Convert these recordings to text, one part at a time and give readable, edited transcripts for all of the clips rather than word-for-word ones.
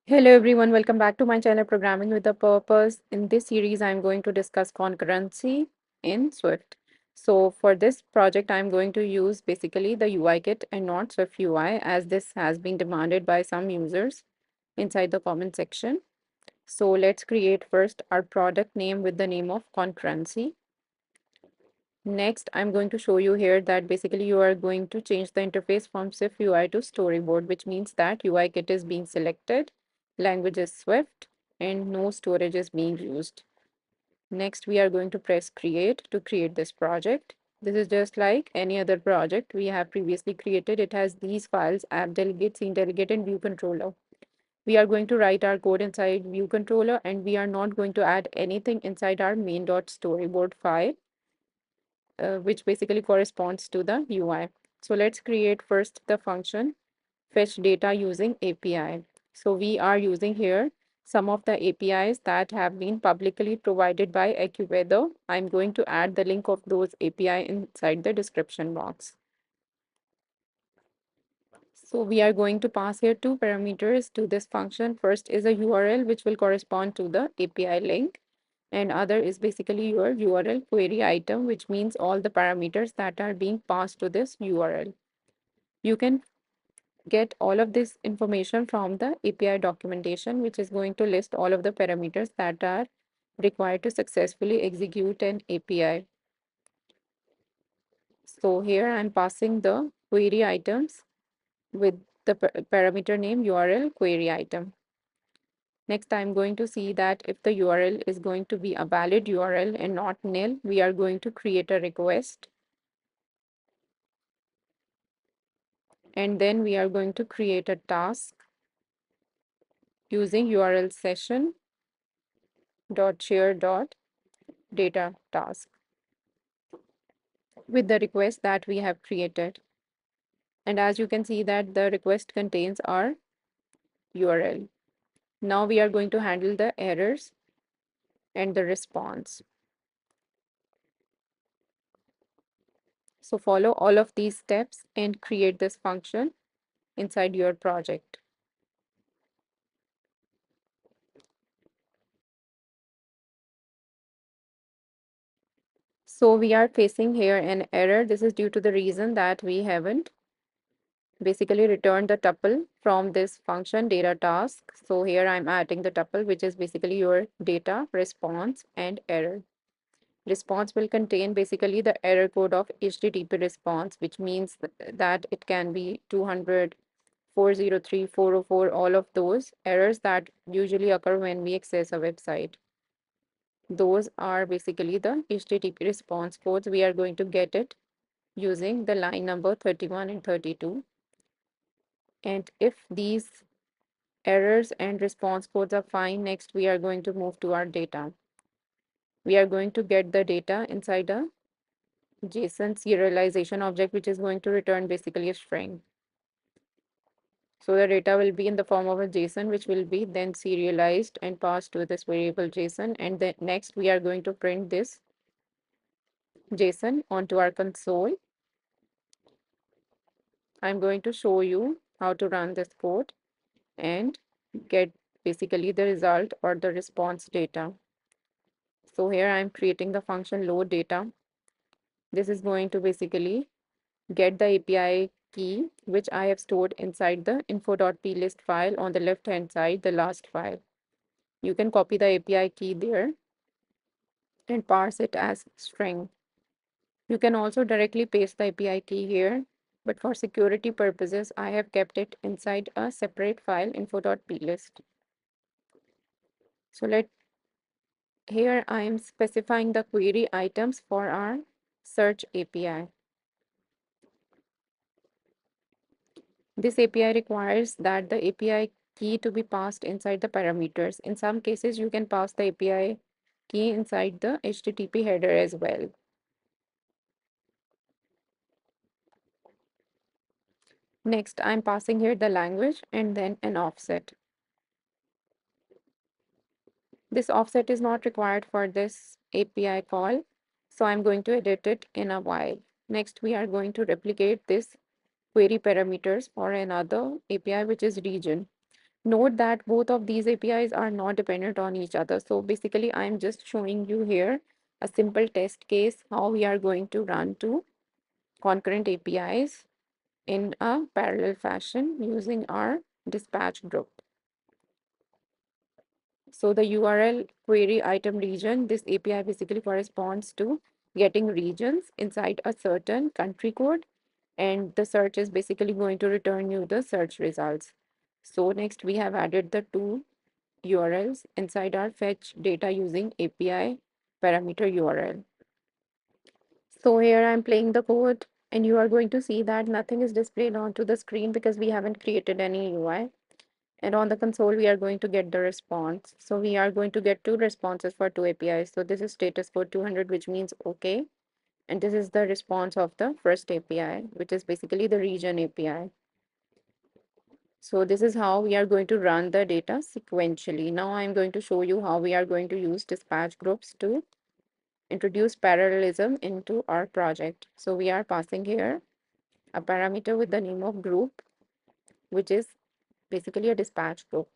Hello everyone, welcome back to my channel Programming with a Purpose. In this series, I'm going to discuss concurrency in Swift. So for this project, I'm going to use basically the UIKit and not Swift UI, as this has been demanded by some users inside the comment section. So let's create first our product name with the name of concurrency. Next, I'm going to show you here that basically you are going to change the interface from Swift UI to storyboard, which means that UIKit is being selected, language is Swift, and no storage is being used. Next, we are going to press create to create this project. This is just like any other project we have previously created. It has these files: app delegate, scene delegate, and view controller. We are going to write our code inside view controller, and we are not going to add anything inside our main.storyboard file, which basically corresponds to the UI. So let's create first the function fetch data using API. So we are using here some of the APIs that have been publicly provided by Accuweather. I'm going to add the link of those API inside the description box. So we are going to pass here two parameters to this function. First is a URL, which will correspond to the API link, and other is basically your URL query item, which means all the parameters that are being passed to this URL. You can get all of this information from the API documentation, which is going to list all of the parameters that are required to successfully execute an API. So here I'm passing the query items with the parameter name URL query item. Next, I'm going to see that if the URL is going to be a valid URL and not nil, we are going to create a request. And then we are going to create a task using URL session dot share dot data task with the request that we have created. And as you can see that the request contains our URL. Now we are going to handle the errors and the response. So follow all of these steps and create this function inside your project. So we are facing here an error. This is due to the reason that we haven't basically returned the tuple from this function data task. So here I'm adding the tuple, which is basically your data, response, and error. Response will contain basically the error code of HTTP response, which means that it can be 200, 403, 404, all of those errors that usually occur when we access a website. Those are basically the HTTP response codes. We are going to get it using the line number 31 and 32. And if these errors and response codes are fine, next we are going to move to our data. We are going to get the data inside a JSON serialization object, which is going to return basically a string. So the data will be in the form of a JSON, which will be then serialized and passed to this variable JSON. And then next we are going to print this JSON onto our console. I'm going to show you how to run this code and get basically the result or the response data. So here I'm creating the function load data. This is going to basically get the API key, which I have stored inside the info.plist file on the left hand side, the last file. You can copy the API key there and parse it as string. You can also directly paste the API key here, but for security purposes, I have kept it inside a separate file, info.plist. So here I am specifying the query items for our search API. This API requires that the API key to be passed inside the parameters. In some cases, you can pass the API key inside the HTTP header as well. Next, I'm passing here the language and then an offset. This offset is not required for this API call, so I'm going to edit it in a while. Next, we are going to replicate this query parameters for another API, which is region. Note that both of these APIs are not dependent on each other. So basically, I'm just showing you here a simple test case how we are going to run two concurrent APIs in a parallel fashion using our dispatch group. So the URL query item region, this API basically corresponds to getting regions inside a certain country code, and the search is basically going to return you the search results. So next we have added the two URLs inside our fetch data using API parameter URL. So here I'm playing the code, and you are going to see that nothing is displayed onto the screen because we haven't created any UI. And on the console, we are going to get the response. So we are going to get two responses for two APIs. So this is status code 200, which means okay. And this is the response of the first API, which is basically the region API. So this is how we are going to run the data sequentially. Now I'm going to show you how we are going to use dispatch groups to introduce parallelism into our project. So we are passing here a parameter with the name of group, which is basically a dispatch group.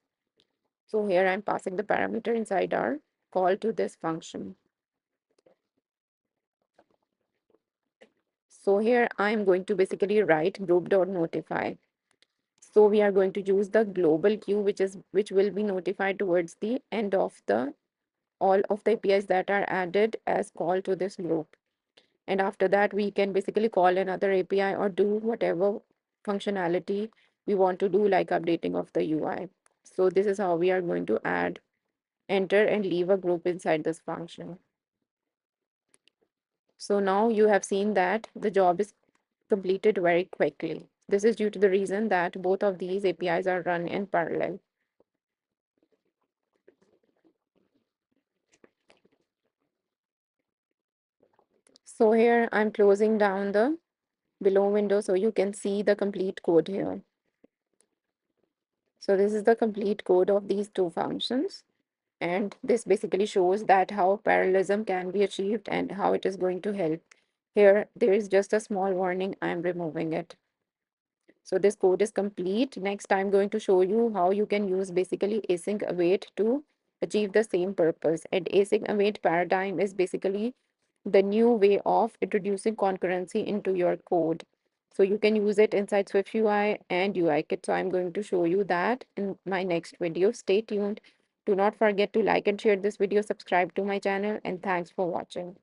So here I'm passing the parameter inside our call to this function. So here I'm going to basically write group.notify. So we are going to use the global queue, which will be notified towards the end of the all of the APIs that are added as call to this group. And after that, we can basically call another API or do whatever functionality we want to do, like updating of the UI. So this is how we are going to add, enter, and leave a group inside this function. So now you have seen that the job is completed very quickly. This is due to the reason that both of these APIs are run in parallel. So here I'm closing down the below window so you can see the complete code here. So this is the complete code of these two functions. And this basically shows that how parallelism can be achieved and how it is going to help. Here, there is just a small warning. I'm removing it. So this code is complete. Next, I'm going to show you how you can use basically async await to achieve the same purpose. And async await paradigm is basically the new way of introducing concurrency into your code. So you can use it inside SwiftUI and UIKit. So I'm going to show you that in my next video. Stay tuned. Do not forget to like and share this video, subscribe to my channel, and thanks for watching.